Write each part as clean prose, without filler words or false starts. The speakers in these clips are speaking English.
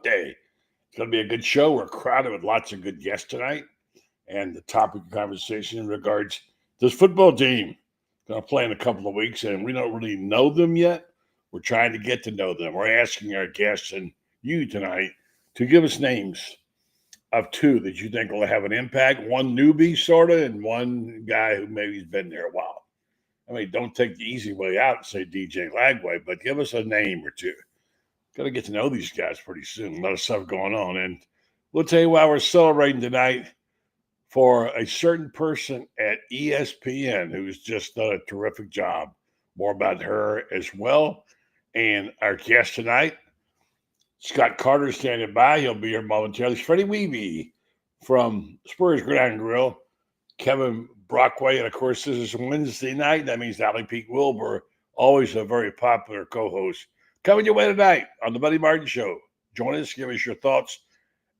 day. It's going to be a good show. We're crowded with lots of good guests tonight. And the topic of conversation in regards to this football team going to play in a couple of weeks, and we don't really know them yet. We're trying to get to know them. We're asking our guests and you tonight to give us names of two that you think will have an impact. One newbie, sort of, and one guy who maybe has been there a while. I mean, don't take the easy way out and say DJ Lagway, but give us a name or two. Got to get to know these guys pretty soon. A lot of stuff going on. And we'll tell you why we're celebrating tonight for a certain person at ESPN who's just done a terrific job. More about her as well. And our guest tonight, Scott Carter, standing by. He'll be here momentarily. Freddie Wehbe from Spurs Gridiron Grill. Kevin Brockway. And, of course, this is Wednesday night. That means Allie Pete Wilbur, always a very popular co-host, coming your way tonight on the Buddy Martin Show. Join us. Give us your thoughts.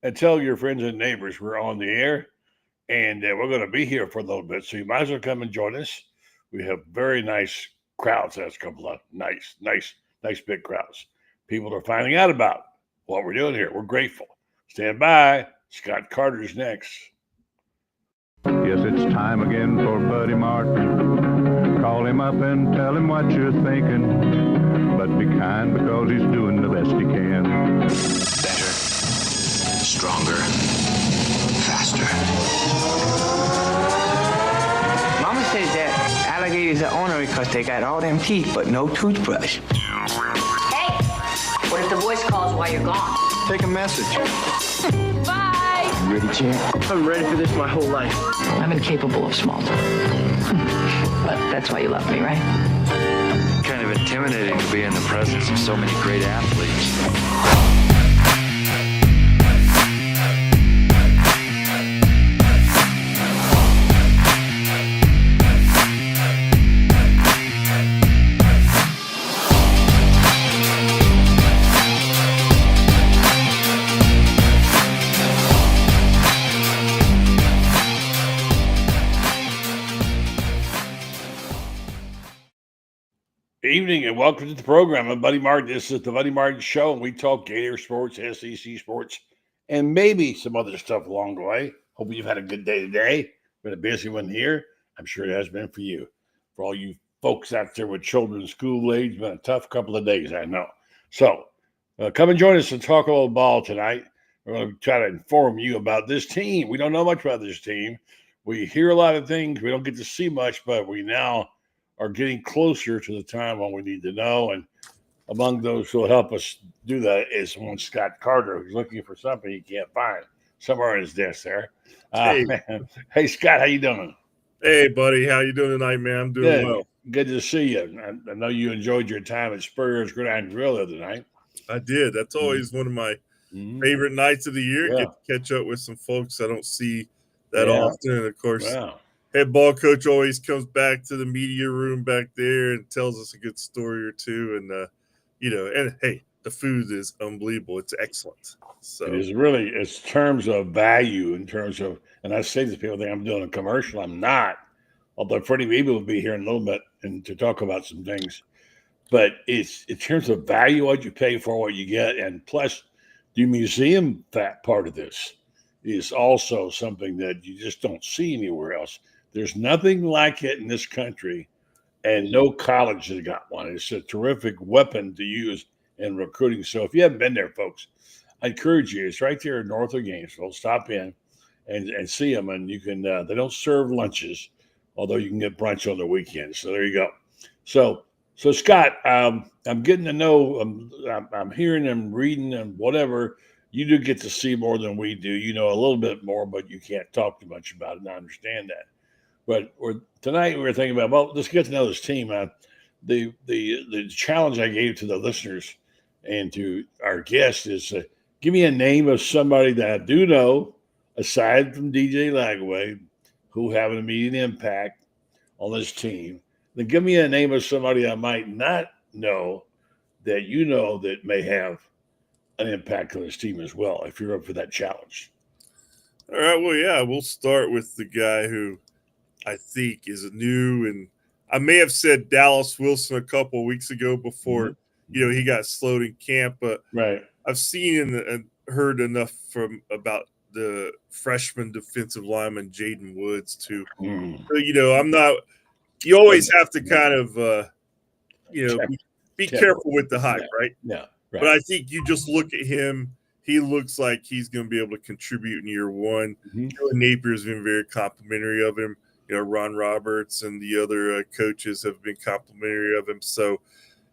And tell your friends and neighbors we're on the air. And we're going to be here for a little bit, so you might as well come and join us. We have very nice crowds. That's a couple of nice big crowds. People are finding out about what we're doing here. We're grateful. Stand by. Scott Carter's next. Yes, it's time again for Buddy Martin. Call him up and tell him what you're thinking. But be kind because he's doing the best he can. Better, stronger, faster. Mama says that alligators are ornery because they got all them teeth but no toothbrush. Hey, what if the voice calls while you're gone? Take a message. Bye. You ready, champ? I'm ready for this my whole life. I'm incapable of small talk. But that's why you love me, right? Kind of intimidating to be in the presence of so many great athletes. Evening and welcome to the program. I'm Buddy Martin. This is the Buddy Martin Show, and we talk Gator sports, SEC sports, and maybe some other stuff along the way. Hope you've had a good day today. Been a busy one here. I'm sure it has been for you. For all you folks out there with children in school age, been a tough couple of days, I know. So come and join us and talk a little ball tonight. We're going to try to inform you about this team. We don't know much about this team. We hear a lot of things. We don't get to see much, but we now are getting closer to the time when we need to know. And among those who will help us do that is one Scott Carter, who's looking for something he can't find somewhere on his desk there. Hey, Scott, how you doing? Hey, buddy. How you doing tonight, man? I'm doing well. Good to see you. I know you enjoyed your time at Spurs Gridiron Grill the other night. I did. That's always one of my favorite nights of the year. Get to catch up with some folks I don't see that often. And, of course, head ball coach always comes back to the media room back there and tells us a good story or two. And, and hey, the food is unbelievable. It's excellent. So it is really, it's terms of value, in terms of, and I say to people, think I'm doing a commercial. I'm not, although Freddie Wehbe will be here in a little bit and to talk about some things. But it's in terms of value, what you pay for, what you get. And plus, the museum part of this is also something that you just don't see anywhere else. There's nothing like it in this country, and no college has got one. It's a terrific weapon to use in recruiting. So if you haven't been there, folks, I encourage you. It's right there north of Gainesville. Stop in and see them. And you can. They don't serve lunches, although you can get brunch on the weekends. So there you go. So Scott, I'm getting to know. I'm hearing and reading and whatever. You do get to see more than we do. You know a little bit more, but you can't talk too much about it. And I understand that. But tonight we were thinking about, well, let's get to know this team. The challenge I gave to the listeners and to our guests is give me a name of somebody that I do know, aside from DJ Lagway, who have an immediate impact on this team. Then give me a name of somebody I might not know that you know that may have an impact on this team as well, if you're up for that challenge. All right. Well, yeah, we'll start with the guy who I think is new, and I may have said Dallas Wilson a couple of weeks ago before, he got slowed in camp, but right. I've seen in heard enough about the freshman defensive lineman Jaden Woods too. So, I'm not. You always have to kind of, be careful with the hype, right? Yeah. Right. But I think you just look at him. He looks like he's going to be able to contribute in year one. Napier's been very complimentary of him. Ron Roberts and the other coaches have been complimentary of him. So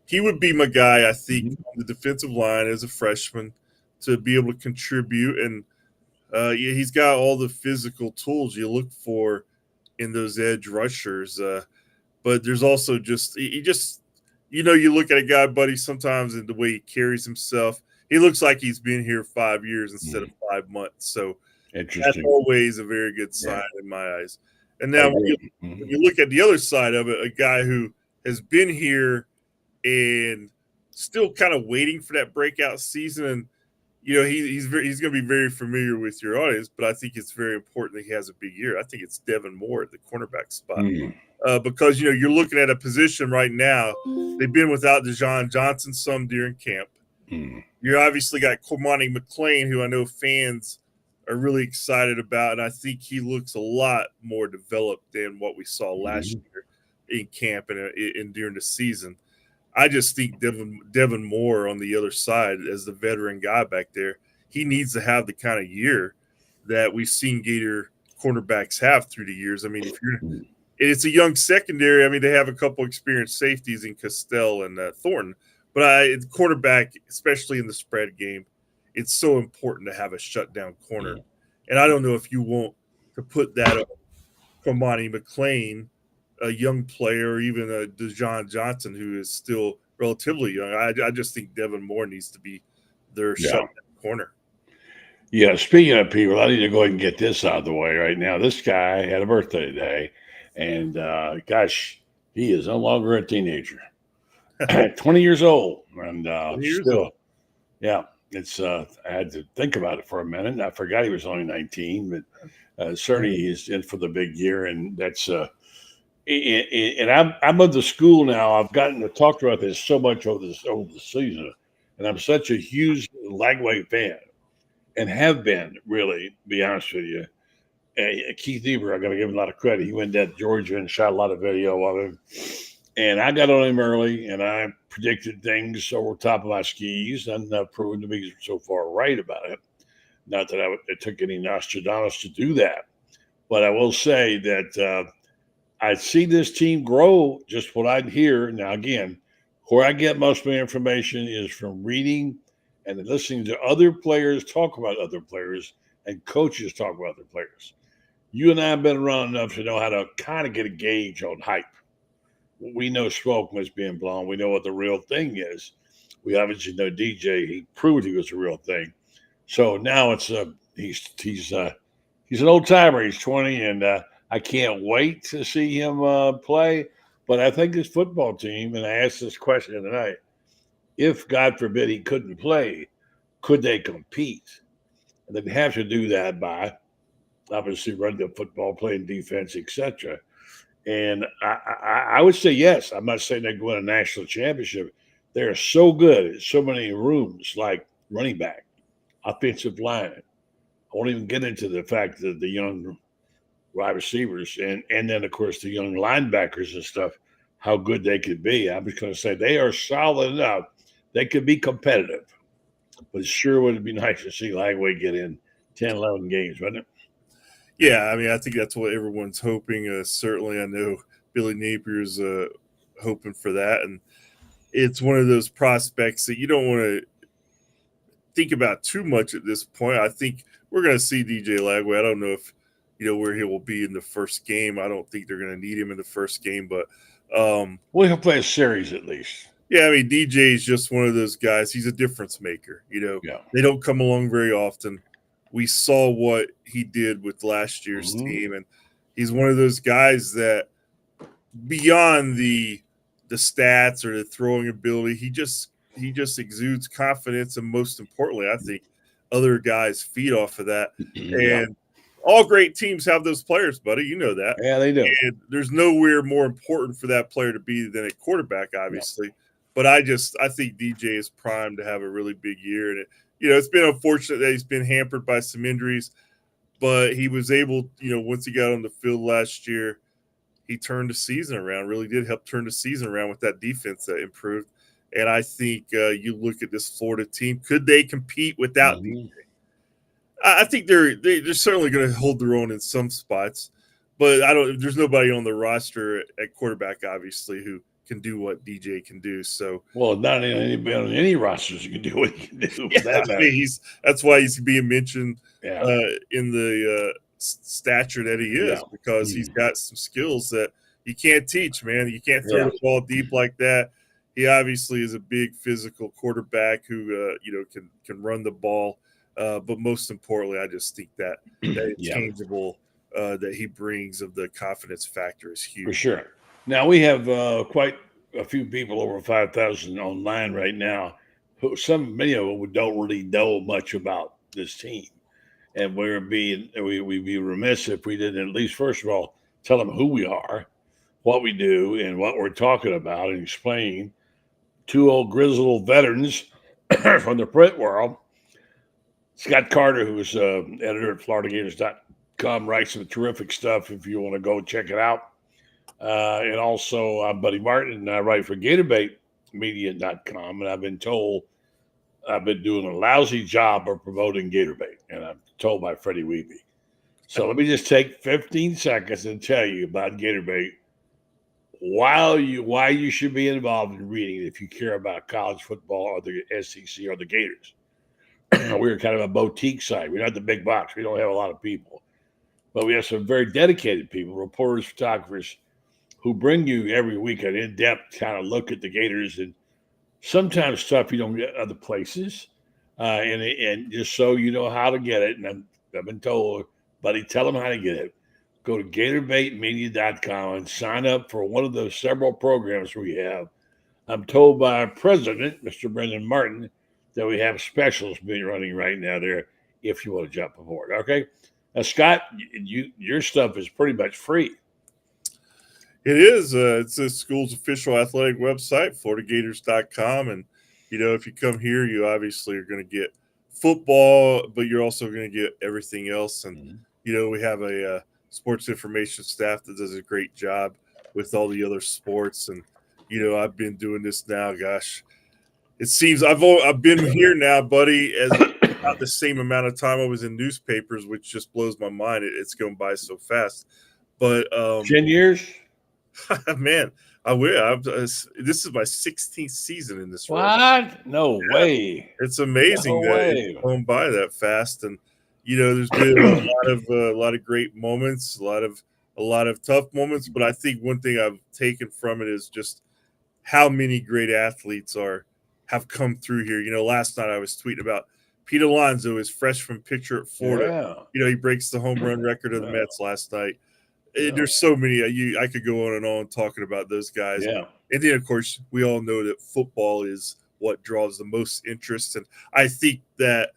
he would be my guy, I think, on the defensive line as a freshman to be able to contribute. And he's got all the physical tools you look for in those edge rushers. But there's also you look at a guy, buddy, sometimes in the way he carries himself, he looks like he's been here 5 years instead of 5 months. So that's always a very good sign in my eyes. And now when you look at the other side of it, a guy who has been here and still kind of waiting for that breakout season, and he's going to be very familiar with your audience, but I think it's very important that he has a big year. I think it's Devin Moore at the cornerback spot. Because you're looking at a position right now. They've been without Dejon Johnson some during camp. You obviously got Cormani McClain, who I know fans are really excited about, and I think he looks a lot more developed than what we saw last year in camp and during the season. I just think Devin Moore on the other side as the veteran guy back there, he needs to have the kind of year that we've seen Gator cornerbacks have through the years. I mean, it's a young secondary. I mean, they have a couple experienced safeties in Castell and Thornton, but quarterback, especially in the spread game, it's so important to have a shutdown corner. And I don't know if you want to put that on Cormani McClain, a young player, or even a Dejon Johnson, who is still relatively young. I just think Devin Moore needs to be their shutdown corner. Yeah, speaking of people, I need to go ahead and get this out of the way right now. This guy had a birthday today, and gosh, he is no longer a teenager. 20 years old, and still, yeah. It's I had to think about it for a minute. I forgot he was only 19, but certainly he's in for the big year, and that's. And I'm of the school now. I've gotten to talk about this so much over the season, and I'm such a huge Lagway fan, and have been really. To be honest with you, Keith Eber, I got to give him a lot of credit. He went down to Georgia and shot a lot of video of him. And I got on him early, and I predicted things over top of my skis, and I've proven to be so far right about it. Not that it took any Nostradamus to do that. But I will say that I see this team grow, just what I hear. Now, again, where I get most of my information is from reading and listening to other players talk about other players and coaches talk about other players. You and I have been around enough to know how to kind of get a gauge on hype. We know smoke must be blown. We know what the real thing is. We obviously know DJ. He proved he was the real thing. So now it's he's an old timer. He's 20, and I can't wait to see him play. But I think this football team, and I asked this question tonight, if God forbid he couldn't play, could they compete? And they'd have to do that by obviously running the football, playing defense, etc. And I would say yes. I'm not saying they go win a national championship. They're so good at so many rooms, like running back, offensive line. I won't even get into the fact that the young wide receivers and then, of course, the young linebackers and stuff, how good they could be. I'm just going to say they are solid enough. They could be competitive. But it sure would be nice to see Lagway get in 10, 11 games, wouldn't it? Yeah, I mean, I think that's what everyone's hoping. Certainly, I know Billy Napier's hoping for that. And it's one of those prospects that you don't want to think about too much at this point. I think we're going to see DJ Lagway. I don't know if, where he will be in the first game. I don't think they're going to need him in the first game. But well, he'll play a series at least. Yeah, I mean, DJ is just one of those guys. He's a difference maker. They don't come along very often. We saw what he did with last year's team, and he's one of those guys that beyond the stats or the throwing ability, he just exudes confidence, and most importantly, I think other guys feed off of that. And all great teams have those players, buddy. You know that. Yeah, they do. And there's nowhere more important for that player to be than a quarterback, obviously. Yeah. But I think DJ is primed to have a really big year, and it's been unfortunate that he's been hampered by some injuries, but he was able, once he got on the field last year, he turned the season around, really did help turn the season around with that defense that improved. And I think you look at this Florida team, could they compete without DJ? I think they're certainly going to hold their own in some spots, but there's nobody on the roster at quarterback, obviously, who can do what DJ can do. So, well, not anybody on any rosters who can do what he can do. That's why he's being mentioned in the stature that he is, because he's got some skills that you can't teach, man. You can't throw the ball deep like that. He obviously is a big physical quarterback who can run the ball. But most importantly, I just think that intangible that he brings of the confidence factor is huge. For sure. Now, we have quite a few people, over 5,000 online right now, many of them don't really know much about this team. And we'd be remiss if we didn't at least, first of all, tell them who we are, what we do, and what we're talking about, and explain. Two old grizzled veterans from the print world. Scott Carter, who's editor at FloridaGators.com, writes some terrific stuff if you want to go check it out. And also, I'm Buddy Martin, and I write for Gatorbait Media.com, and I've been told I've been doing a lousy job of promoting Gatorbait, and I'm told by Freddie Wehbe. So let me just take 15 seconds and tell you about Gatorbait, why you should be involved in reading it if you care about college football or the SEC or the Gators. We're kind of a boutique site. We're not the big box. We don't have a lot of people. But we have some very dedicated people, reporters, photographers, who bring you every week an in-depth kind of look at the Gators, and sometimes stuff you don't get other places. And just so you know how to get it, and I've been told, buddy, tell them how to get it. Go to GatorbaitMedia.com and sign up for one of the several programs we have. I'm told by our president, Mr. Brendan Martin, that we have specials being running right now there if you want to jump aboard. Okay. Now, Scott, your stuff is pretty much free. It is. It's the school's official athletic website, FloridaGators.com. And, if you come here, you obviously are going to get football, but you're also going to get everything else. And, we have a sports information staff that does a great job with all the other sports. And, I've been doing this now, gosh, it seems I've been here now, buddy, as about the same amount of time I was in newspapers, which just blows my mind. It's going by so fast. But 10 years, man, I will. This is my 16th season in this. What? No way! It's amazing that it's going by that fast, and there's been a lot of great moments, a lot of tough moments. But I think one thing I've taken from it is just how many great athletes have come through here. Last night I was tweeting about Pete Alonso, his freshman pitcher at Florida. He breaks the home run record of the Mets last night. There's so many. I could go on and on talking about those guys. Yeah. And then, of course, we all know that football is what draws the most interest. And I think that,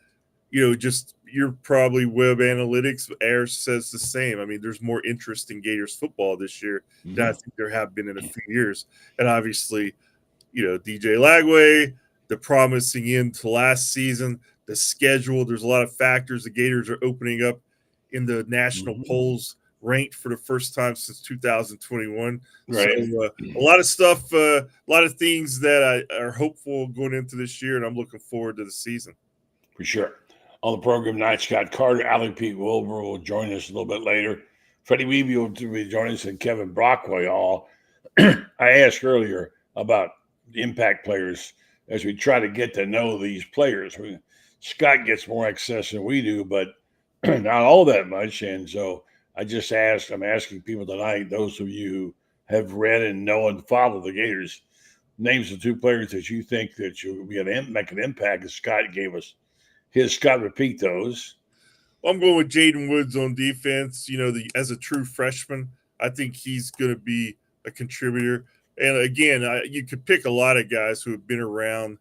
you're probably Web Analytics. Ayers says the same. I mean, there's more interest in Gators football this year than I think there have been in a few years. And obviously, DJ Lagway, the promising end to last season, the schedule. There's a lot of factors. The Gators are opening up in the national polls, ranked for the first time since 2021. Right. So a lot of stuff, a lot of things that are hopeful going into this year, and I'm looking forward to the season. For sure. On the program tonight, Scott Carter, Alec Pete Wilbur will join us a little bit later. Freddie Wehbe will be joining us, and Kevin Brockway all. I asked earlier about the impact players as we try to get to know these players. Scott gets more access than we do, but not all that much. And so I'm asking people tonight, those of you who have read and know and follow the Gators, names the two players that you think that you'll make an impact, as Scott gave us his. Scott, repeat those. Well, I'm going with Jaden Woods on defense. As a true freshman, I think he's going to be a contributor. And again, you could pick a lot of guys who have been around,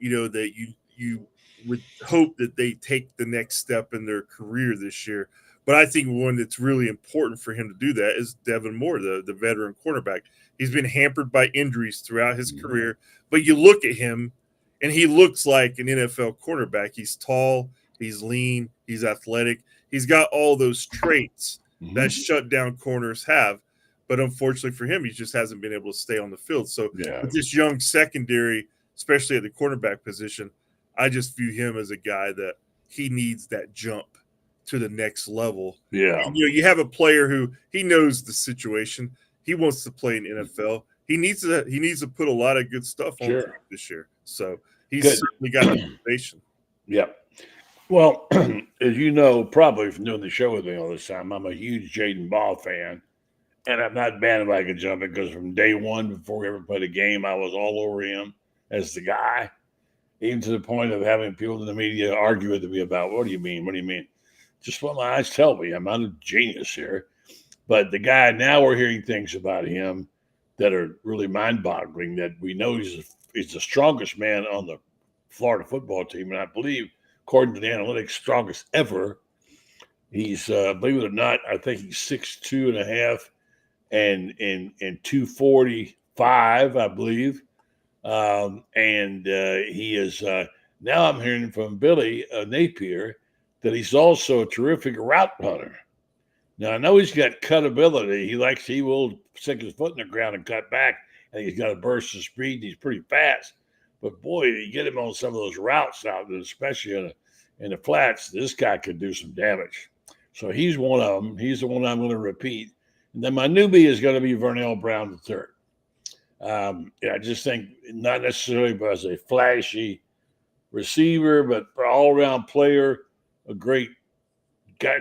that you would hope that they take the next step in their career this year. But I think one that's really important for him to do that is Devin Moore, the veteran cornerback. He's been hampered by injuries throughout his career. But you look at him, and he looks like an NFL quarterback. He's tall, he's lean, he's athletic. He's got all those traits that shutdown corners have. But unfortunately for him, he just hasn't been able to stay on the field. So with this young secondary, especially at the cornerback position, I just view him as a guy that he needs that jump to the next level. Yeah. And, you have a player who he knows the situation. He wants to play in NFL. He needs to put a lot of good stuff on this year. So he's certainly got the motivation. Yep. Well, as you know, probably from doing the show with me all this time, I'm a huge Jaden Ball fan. And I'm not bandwagon jumping because from day one, before we ever played a game, I was all over him as the guy, even to the point of having people in the media argue with me about, what do you mean? What do you mean? Just what my eyes tell me. I'm not a genius here. But the guy, now we're hearing things about him that are really mind-boggling, that we know he's the strongest man on the Florida football team. And I believe, according to the analytics, strongest ever. He's, believe it or not, I think he's 6'2.5". And 245, I believe. He is now I'm hearing from Billy Napier that he's also a terrific route runner. Now, I know he's got cut ability. He will stick his foot in the ground and cut back, and he's got a burst of speed. And he's pretty fast. But, boy, you get him on some of those routes out there, especially in the flats, this guy could do some damage. So he's one of them. He's the one I'm going to repeat. And then my newbie is going to be Vernell Brown III. I just think not necessarily as a flashy receiver, but all-around player, a great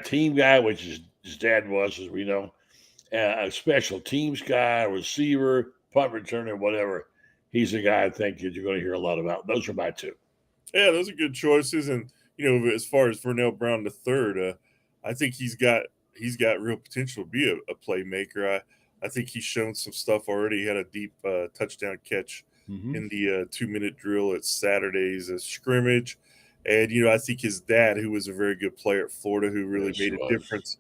team guy, which his dad was, as we know, a special teams guy, a receiver, punt returner, whatever. He's a guy I think that you're going to hear a lot about. Those are my two. Yeah, those are good choices. And, as far as Vernell Brown III, I think he's got real potential to be a playmaker. I think he's shown some stuff already. He had a deep touchdown catch in the 2-minute drill at Saturday's scrimmage. And, I think his dad, who was a very good player at Florida, who really made a difference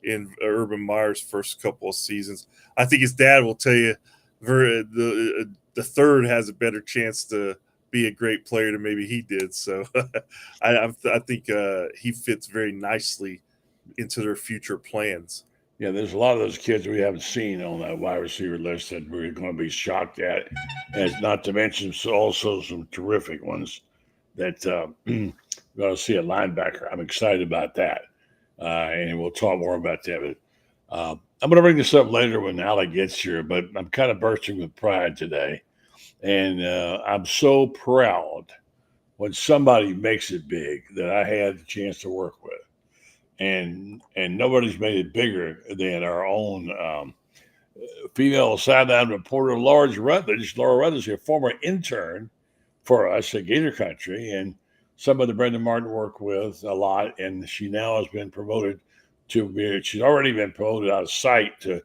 in Urban Meyer's first couple of seasons. I think his dad will tell you the third has a better chance to be a great player than maybe he did. So I think he fits very nicely into their future plans. Yeah, there's a lot of those kids we haven't seen on that wide receiver list that we're going to be shocked at, and not to mention also some terrific ones that we're going to see a linebacker. I'm excited about that, and we'll talk more about that. But I'm going to bring this up later when Alec gets here, but I'm kind of bursting with pride today, and I'm so proud when somebody makes it big that I had the chance to work with. And nobody's made it bigger than our own female sideline reporter, Laura Rutledge. Laura Rutledge, a former intern for us at Gator Country, and somebody Brendan Martin worked with a lot. And she now has been promoted she's already been promoted out of sight to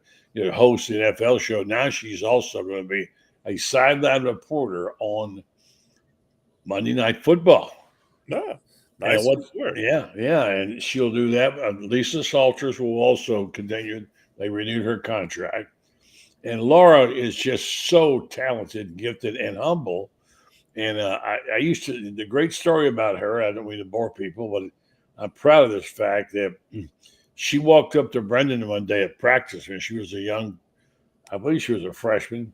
host the NFL show. Now she's also going to be a sideline reporter on Monday Night Football. No. Nice. And she'll do that. Lisa Salters will also continue. They renewed her contract. And Laura is just so talented, gifted, and humble. And the great story about her, I don't mean to bore people, but I'm proud of this fact that she walked up to Brendan one day at practice when she was I believe she was a freshman,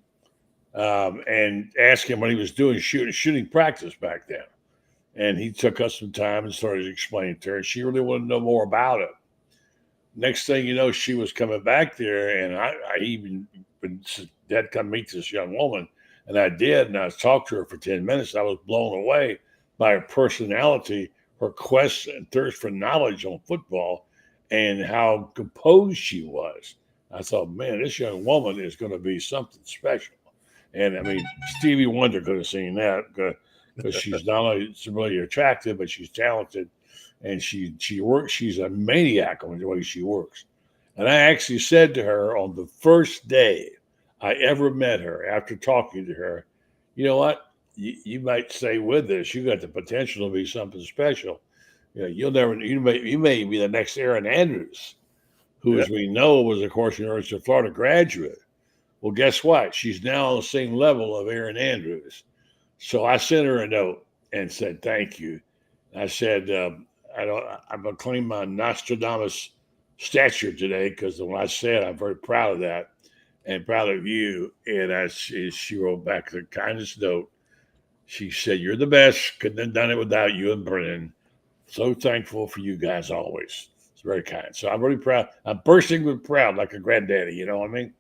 and asked him what he was doing shooting practice back then. And he took us some time and started explaining to her. She really wanted to know more about it. Next thing you know, she was coming back there, and I even said, come meet this young woman. And I did, and I talked to her for 10 minutes. I was blown away by her personality, her quest and thirst for knowledge on football, and how composed she was. I thought, man, this young woman is going to be something special. And, I mean, Stevie Wonder could have seen that because she's not only really attractive, but she's talented, and she works. She's a maniac on the way she works. And I actually said to her on the first day I ever met her, after talking to her, you know what? You might stay with this. You got the potential to be something special. You may be the next Aaron Andrews, who, as we know, was, of course, University of Florida graduate. Well, guess what? She's now on the same level of Aaron Andrews. So I sent her a note and said, thank you. I said, I'm going to claim my Nostradamus stature today because when I said I'm very proud of that and proud of you. And she wrote back the kindest note. She said, you're the best. Couldn't have done it without you and Brennan. So thankful for you guys always. It's very kind. So I'm really proud. I'm bursting with proud like a granddaddy. You know what I mean?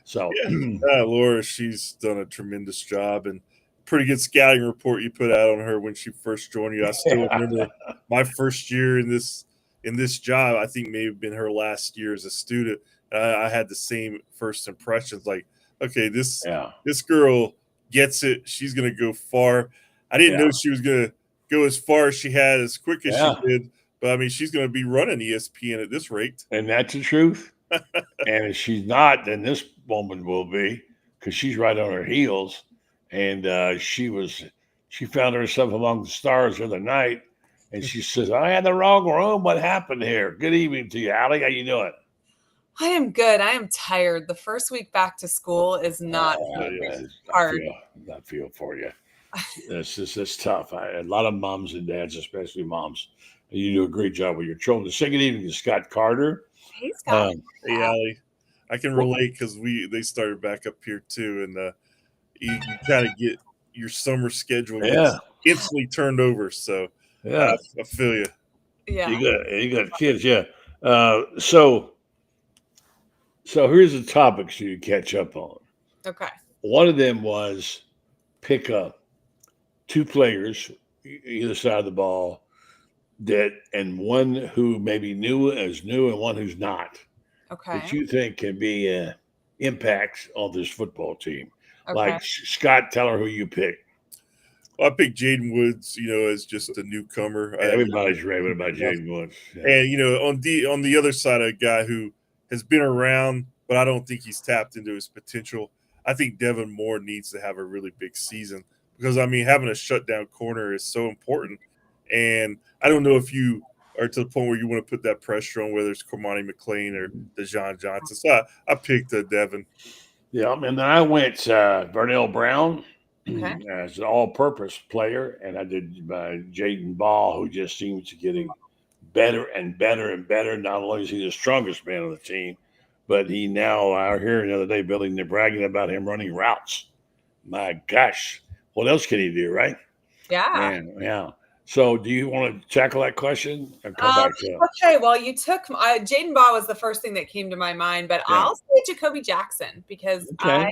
So Laura, she's done a tremendous job and pretty good scouting report you put out on her when she first joined you. I still remember my first year in this job. I think may have been her last year as a student. I had the same first impressions. Like, okay, this girl gets it. She's going to go far. I didn't know she was going to go as far as she had, as quick as she did. But I mean, she's going to be running ESPN at this rate. And that's the truth. And if she's not, then this woman will be, because she's right on her heels. And she found herself among the stars the other night, and she says, I had the wrong room. What happened here? Good evening to you, Allie. How you doing? I am good. I am tired. The first week back to school is not hard. I feel for you. It's tough. A lot of moms and dads, especially moms, you do a great job with your children. Second evening to Scott Carter. Hey, Scott. Hey, Allie. I can relate because they started back up here too, and you kind of get your summer schedule instantly turned over. So I feel you. Yeah, you got kids. Yeah. So here's the topics you catch up on. Okay. One of them was pick up 2 players either side of the ball and one who maybe new and one who's not. Okay. That you think can be impacts on this football team. Okay. Like Scott, tell her who you pick. Well, I picked Jaden Woods, as just a newcomer. Everybody's raving about Jaden Woods. Yeah. And on the other side, a guy who has been around, but I don't think he's tapped into his potential. I think Devin Moore needs to have a really big season because, I mean, having a shutdown corner is so important. And I don't know if you are to the point where you want to put that pressure on, whether it's Cormani McLean or DeJon Johnson. So I picked Devin. Yeah, and then I went Vernell Brown Okay. as an all-purpose player, and I did Jaden Ball, who just seems to getting better and better and better. Not only is he the strongest man on the team, but he now, I heard the other day, Billy, they're bragging about him running routes. My gosh, what else can he do, right? Yeah. Man, yeah. So do you want to tackle that question or come back to it? Okay, well, you took Jaden Ball was the first thing that came to my mind, but I'll say Jacoby Jackson because I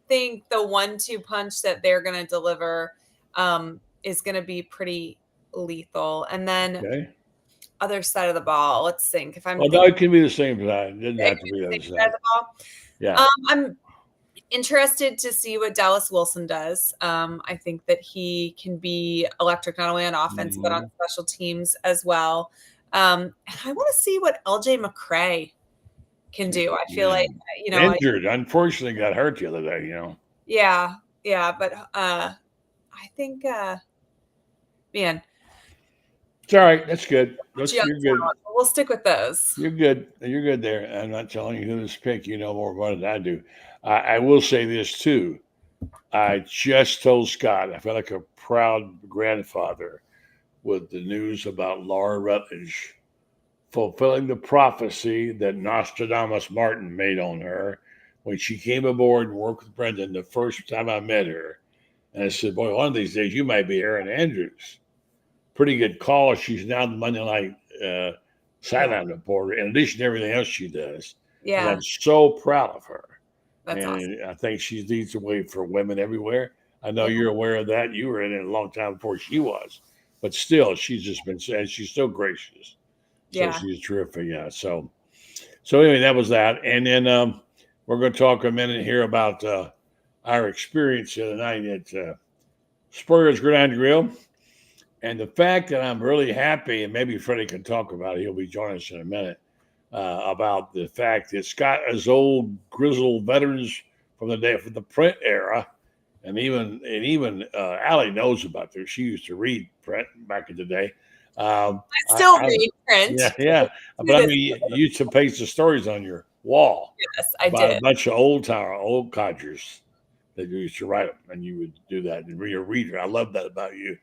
think the 1-2 punch that they're going to deliver is going to be pretty lethal. And then other side of the ball, let's think. If I'm no, it can be the same side. It doesn't have to be the other side. Of the ball. Yeah. I'm interested to see what Dallas Wilson does. I think that he can be electric not only on offense but on special teams as well. And I want to see what LJ McCray can do. I feel like injured. Unfortunately, got hurt the other day. Yeah, but I think, man. It's all right. That's good. You're good. We'll stick with those. You're good. You're good there. I'm not telling you who to pick. You know more about it than I do. I will say this too. I just told Scott I felt like a proud grandfather with the news about Laura Rutledge fulfilling the prophecy that Nostradamus Martin made on her when she came aboard and worked with Brendan the first time I met her. And I said, boy, one of these days you might be Erin Andrews. Pretty good call. She's now the Monday night sideline reporter, in addition to everything else she does. Yeah. And I'm so proud of her. That's awesome. I think she leads the way for women everywhere. I know you're aware of that. You were in it a long time before she was. But still, she's just been saying she's so gracious. So she's terrific. Yeah. So anyway, that was that. And then we're going to talk a minute here about our experience the other night at Spurrier's Gridiron Grill. And the fact that I'm really happy, and maybe Freddie can talk about it, he'll be joining us in a minute, about the fact that Scott is old grizzled veterans from the print era, and even Allie knows about this. She used to read print back in the day. I still read print. Yeah. But I mean, you used to paste the stories on your wall. Yes, I about did. A bunch of old codgers that you used to write them, and you would do that. And you're a reader. I love that about you.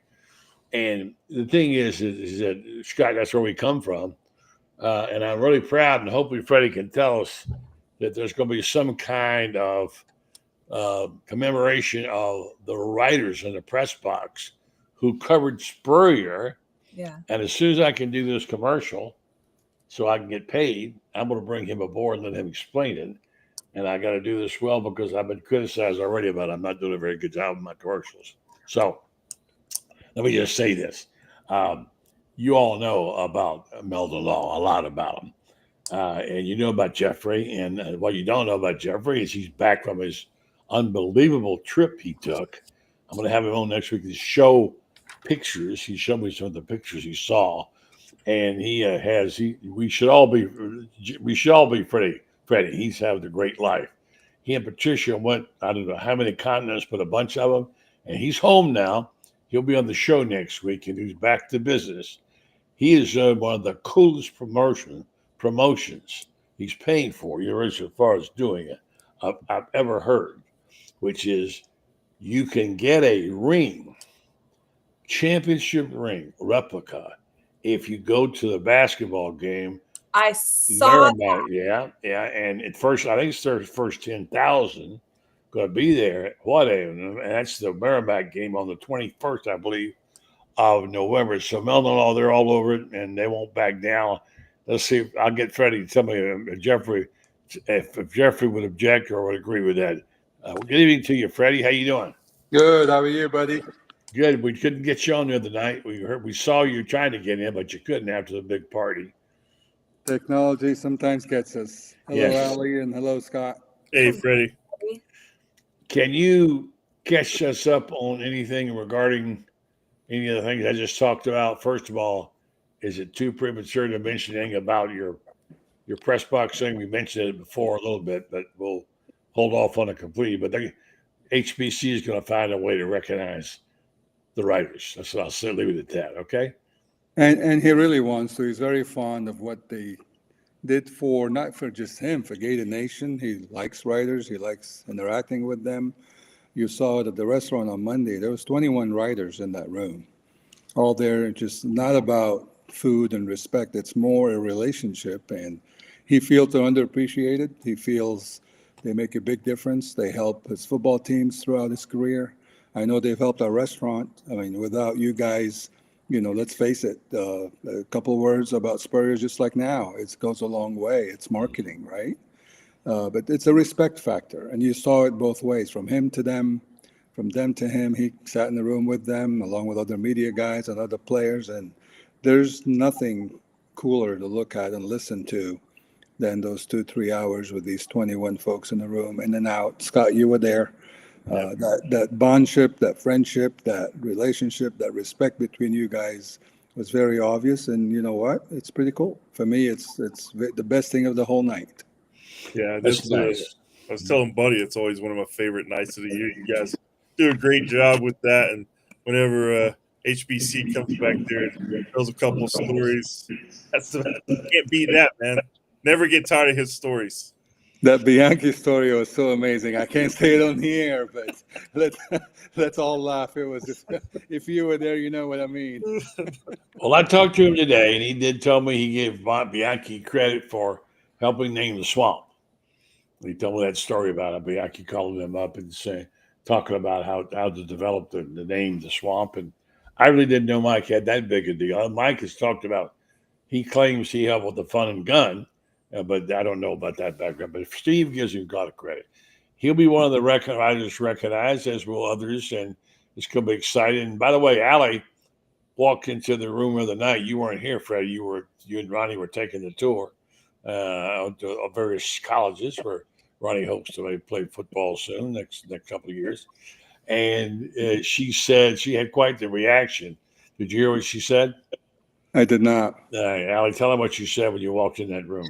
And the thing is that, Scott, that's where we come from. And I'm really proud, and hopefully Freddie can tell us that there's going to be some kind of commemoration of the writers in the press box who covered Spurrier. Yeah. And as soon as I can do this commercial so I can get paid, I'm going to bring him aboard and let him explain it. And I got to do this well because I've been criticized already about I'm not doing a very good job with my commercials. So let me just say this. You all know about Meldon Law, a lot about him. And you know about Jeffrey. And what you don't know about Jeffrey is he's back from his unbelievable trip he took. I'm going to have him on next week to show pictures. He showed me some of the pictures he saw. And we should all be Freddie. He's having a great life. He and Patricia went, I don't know how many continents, but a bunch of them. And he's home now. He'll be on the show next week, and he's back to business. He is one of the coolest promotions he's paying for, as far as doing it, I've ever heard, which is you can get a championship ring replica, if you go to the basketball game. I saw that. Yeah. And at first, I think it's their first 10,000 going to be there. And that's the Merrimack game on the 21st, I believe, of November. So Meldon Law, they're all over it, and they won't back down. Let's see if I'll get Freddie to tell me if Jeffrey would object or would agree with that. Good evening to you, Freddie. How you doing? Good. How are you, buddy? Good. We couldn't get you on the other night. We saw you trying to get in, but you couldn't after the big party. Technology sometimes gets us. Hello, yes. Allie, and hello, Scott. Hey, Freddie. Can you catch us up on anything regarding any of the things I just talked about? First of all, is it too premature to mention anything about your press box thing? We mentioned it before a little bit, but we'll hold off on it completely. But the HBC is going to find a way to recognize the writers. That's what I'll say. Leave it at that. Okay. And he really wants to. He's very fond of what they did not for just him, for Gator Nation. He likes writers. He likes interacting with them. You saw it at the restaurant on Monday. There was 21 writers in that room. All there, just not about food and respect. It's more a relationship. And he feels they're underappreciated. He feels they make a big difference. They help his football teams throughout his career. I know they've helped our restaurant. I mean, without you guys, let's face it, a couple of words about Spurrier, just like now, it goes a long way. It's marketing, right? But it's a respect factor. And you saw it both ways, from him to them, from them to him. He sat in the room with them, along with other media guys and other players. And there's nothing cooler to look at and listen to than those 2-3 hours with these 21 folks in the room, in and out. Scott, you were there. That bondship, that friendship, that relationship, that respect between you guys was very obvious. And you know what? It's pretty cool. For me, it's the best thing of the whole night. Yeah, that's nice. I was telling Buddy, it's always one of my favorite nights of the year. You guys do a great job with that. And whenever HBC comes back there and tells a couple of stories, can't beat that, man. Never get tired of his stories. That Bianchi story was so amazing. I can't say it on the air, but let's all laugh. It was just, if you were there, you know what I mean. Well, I talked to him today, and he did tell me he gave Bianchi credit for helping name the swamp. He told me that story about it. Bianchi calling them up and talking about how to develop the name, the swamp. And I really didn't know Mike had that big a deal. Mike has talked about, he claims he helped with the fun and gun. But I don't know about that background. But Steve gives him a lot of credit. He'll be one of the writers recognized, as will others, and it's going to be exciting. And by the way, Allie walked into the room the other night. You weren't here, Freddie. You and Ronnie were taking the tour of various colleges where Ronnie hopes to play football soon, next couple of years. And she said she had quite the reaction. Did you hear what she said? I did not. Allie, tell them what you said when you walked in that room.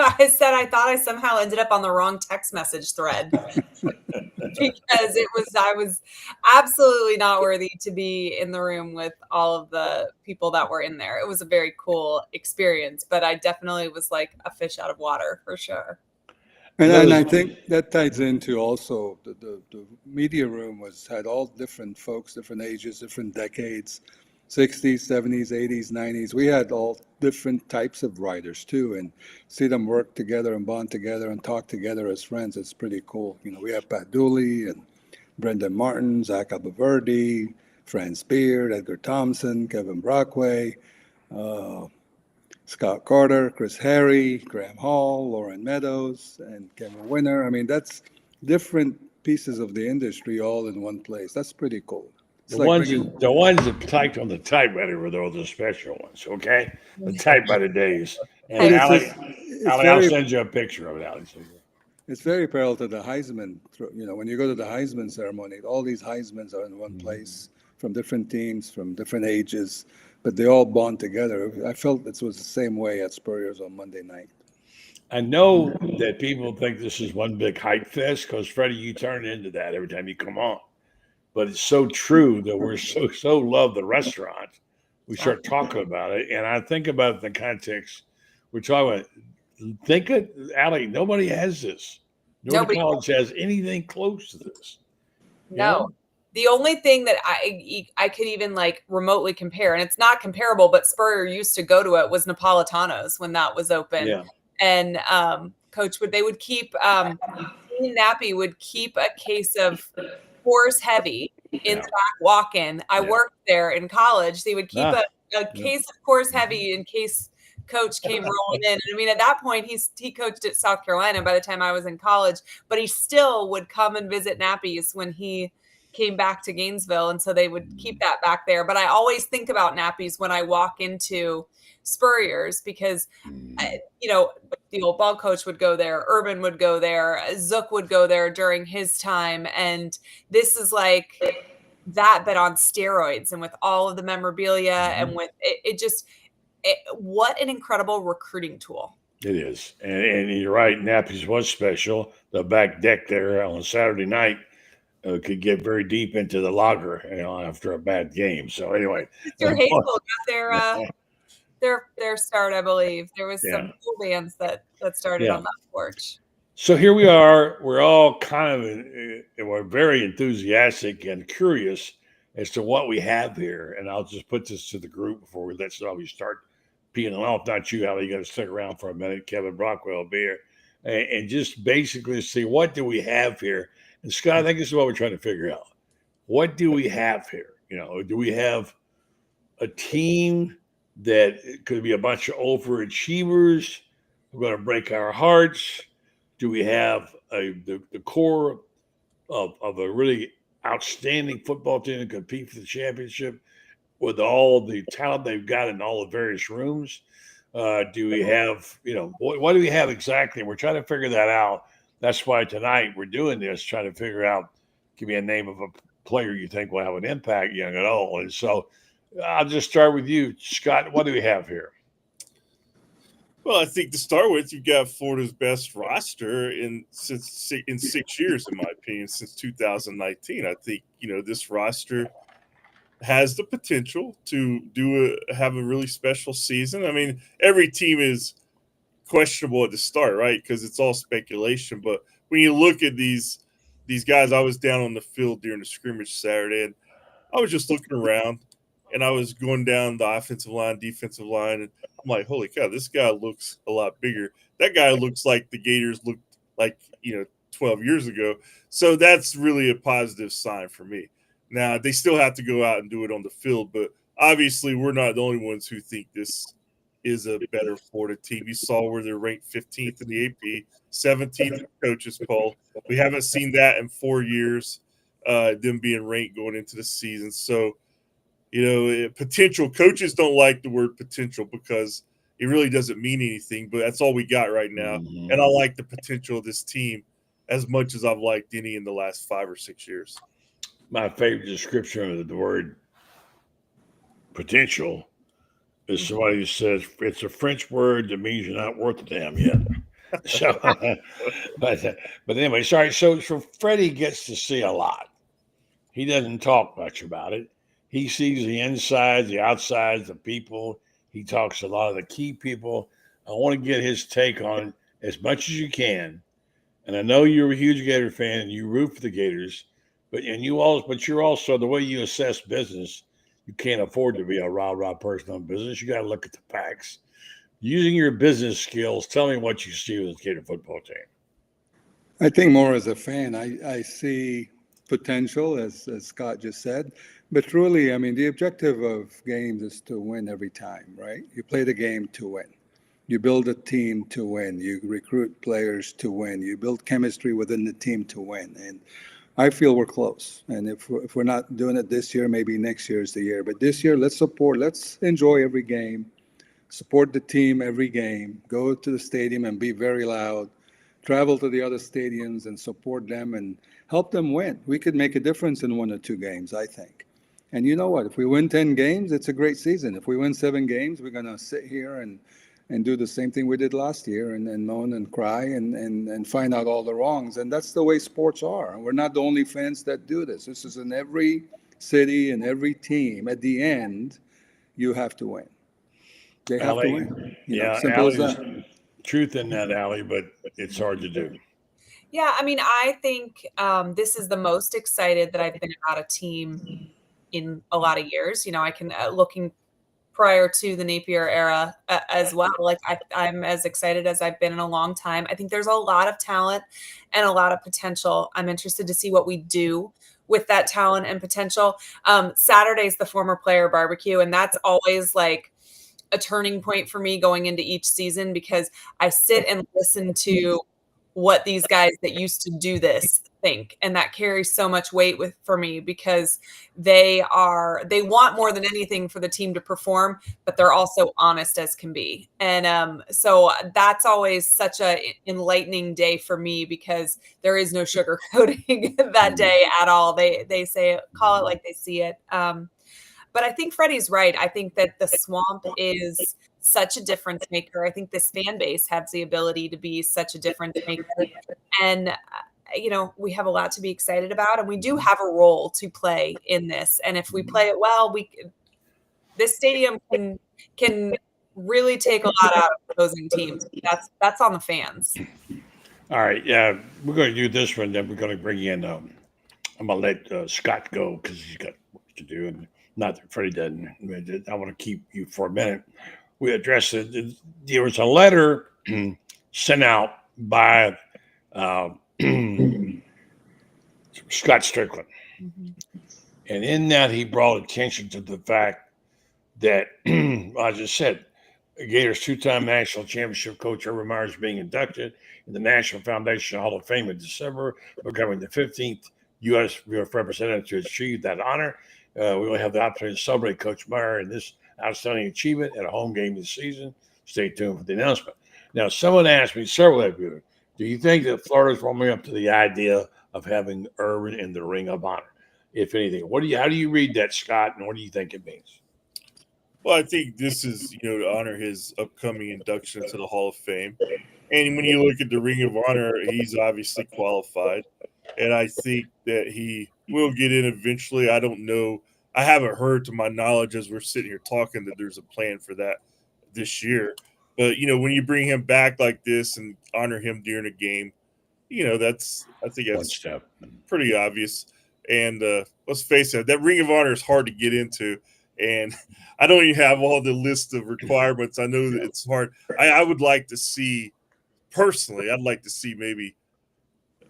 I said I thought I somehow ended up on the wrong text message thread because I was absolutely not worthy to be in the room with all of the people that were in there. It was a very cool experience, but I definitely was like a fish out of water for sure. And I think that ties into also the media room had all different folks, different ages, different decades, 60s, 70s, 80s, 90s. We had all different types of writers too, and see them work together and bond together and talk together as friends. It's pretty cool. We have Pat Dooley and Brendan Martin, Zach Abaverdi, Franz Beard, Edgar Thompson, Kevin Brockway, Scott Carter, Chris Harry, Graham Hall, Lauren Meadows, and Kevin Winner. I mean, that's different pieces of the industry all in one place. That's pretty cool. The ones that typed on the typewriter were the special ones, okay? The typewriter days. And I'll send you a picture of it, Alex. It's very parallel to the Heisman. When you go to the Heisman ceremony, all these Heismans are in one place from different teams, from different ages, but they all bond together. I felt this was the same way at Spurrier's on Monday night. I know that people think this is one big hype fest because, Freddie, you turn into that every time you come on. But it's so true that we're so love the restaurant. We start talking about it. And I think about it in the context. We're talking about, Allie, nobody has this. Nobody college has anything close to this. No. The only thing that I could even remotely compare, and it's not comparable, but Spurrier used to go to it, was Napolitano's when that was open. Yeah. And Coach would keep Nappy would keep a case of Coors Heavy in the back walk-in. I worked there in college. They would keep a case of Coors Heavy in case Coach came rolling in. And I mean, at that point, he coached at South Carolina by the time I was in college, but he still would come and visit Nappy's when he came back to Gainesville. And so they would keep that back there. But I always think about Nappy's when I walk into Spurrier's because, the old ball coach would go there. Urban would go there. Zook would go there during his time. And this is like that, but on steroids and with all of the memorabilia and with what an incredible recruiting tool. It is. And you're right. Nappy's was special. The back deck there on Saturday night could get very deep into the lager, after a bad game. So anyway, Mr. Hazel got their start, I believe. There was some cool bands that started on that porch. So here we are. We're all we're very enthusiastic and curious as to what we have here. And I'll just put this to the group before we let somebody start peeing off. Not you, Allie. You got to stick around for a minute. Kevin Brockway will be here. And just basically see what do we have here. And Scott, I think this is what we're trying to figure out. What do we have here? Do we have a team that could be a bunch of overachievers who are going to break our hearts? Do we have the core of a really outstanding football team to compete for the championship with all the talent they've got in all the various rooms? Do we have, what do we have exactly? We're trying to figure that out. That's why tonight we're doing this, trying to figure out, give me a name of a player you think will have an impact, young and old. And so I'll just start with you, Scott. What do we have here? Well, I think to start with, you've got Florida's best roster in 6 years, in my opinion, since 2019. I think, this roster has the potential to have a really special season. I mean, every team is questionable at the start, right? Because it's all speculation. But when you look at these guys, I was down on the field during the scrimmage Saturday, and I was just looking around, and I was going down the offensive line, defensive line, and I'm like, holy cow, this guy looks a lot bigger. That guy looks like the Gators looked like, 12 years ago. So that's really a positive sign for me. Now, they still have to go out and do it on the field, but obviously we're not the only ones who think this is a better Florida team. You saw where they're ranked 15th in the AP, 17th in the coaches poll. We haven't seen that in 4 years, them being ranked going into the season. So, potential, coaches don't like the word potential because it really doesn't mean anything, but that's all we got right now. Mm-hmm. And I like the potential of this team as much as I've liked any in the last 5 or 6 years. My favorite description of the word potential is somebody who says it's a French word that means you're not worth a damn yet. So, but anyway, sorry. So Freddie gets to see a lot. He doesn't talk much about it. He sees the insides, the outsides, the people. He talks to a lot of the key people. I want to get his take on, as much as you can, and I know you're a huge Gator fan and you root for the Gators, but you're also the way you assess business. You can't afford to be a rah-rah person on business. You got to look at the facts. Using your business skills, tell me what you see with the Gator football team. I think more as a fan, I see potential, as Scott just said. But truly, I mean, the objective of games is to win every time, right? You play the game to win. You build a team to win. You recruit players to win. You build chemistry within the team to win. And I feel we're close. And if we're not doing it this year, maybe next year is the year. But this year, let's enjoy every game, support the team every game, go to the stadium and be very loud, travel to the other stadiums and support them and help them win. We could make a difference in 1 or 2 games, I think. And you know what? If we win 10 games, it's a great season. If we win 7 games, we're going to sit here and do the same thing we did last year and moan and cry and find out all the wrongs. And that's the way sports are. And we're not the only fans that do this. This is in every city and every team. At the end, you have to win. They have to win. Simple as that. Truth in that, Allie, but it's hard to do. Yeah, I mean, I think this is the most excited that I've been about a team in a lot of years. You know, I can looking prior to the Napier era as well. Like I'm as excited as I've been in a long time. I think there's a lot of talent and a lot of potential. I'm interested to see what we do with that talent and potential. Saturday's the former player barbecue, and that's always like a turning point for me going into each season they sit and listen to what these guys that used to do this think. And that carries so much weight for me because they want more than anything for the team to perform, but they're also honest as can be. And so that's always such a enlightening day for me because there is no sugarcoating that day at all. They say, call it like they see it. But I think Freddie's right. I think that the swamp is such a difference maker. I think this fan base has the ability to be such a difference maker. And, we have a lot to be excited about, and we do have a role to play in this. And if we play it well, this stadium can really take a lot out of opposing teams. That's on the fans. All right. Yeah, we're going to do this one. Then we're going to bring in, I'm going to let Scott go because he's got work to do. And not that Freddie doesn't. I want to keep you for a minute. We addressed it. There was a letter sent out by Scott Strickland. Mm-hmm. And in that, he brought attention to the fact that, I just said, Gators 2-time national championship coach Urban Meyer is being inducted in the National Foundation Hall of Fame in December, becoming the 15th U.S. representative to achieve that honor. We will have the opportunity to celebrate Coach Meyer and this outstanding achievement at a home game this season. Stay tuned for the announcement. Now, someone asked me several of you, do you think that Florida's warming up to the idea of having Urban in the Ring of Honor, if anything? How do you read that, Scott, and what do you think it means? Well, I think this is, to honor his upcoming induction to the Hall of Fame. And when you look at the Ring of Honor, he's obviously qualified. And I think that he will get in eventually. I don't know. I haven't heard, to my knowledge, as we're sitting here talking, that there's a plan for that this year. But, when you bring him back like this and honor him during a game, I think that's pretty obvious. And let's face it, that Ring of Honor is hard to get into. And I don't even have all the list of requirements. I know that it's hard. I would like to see, personally, I'd like to see maybe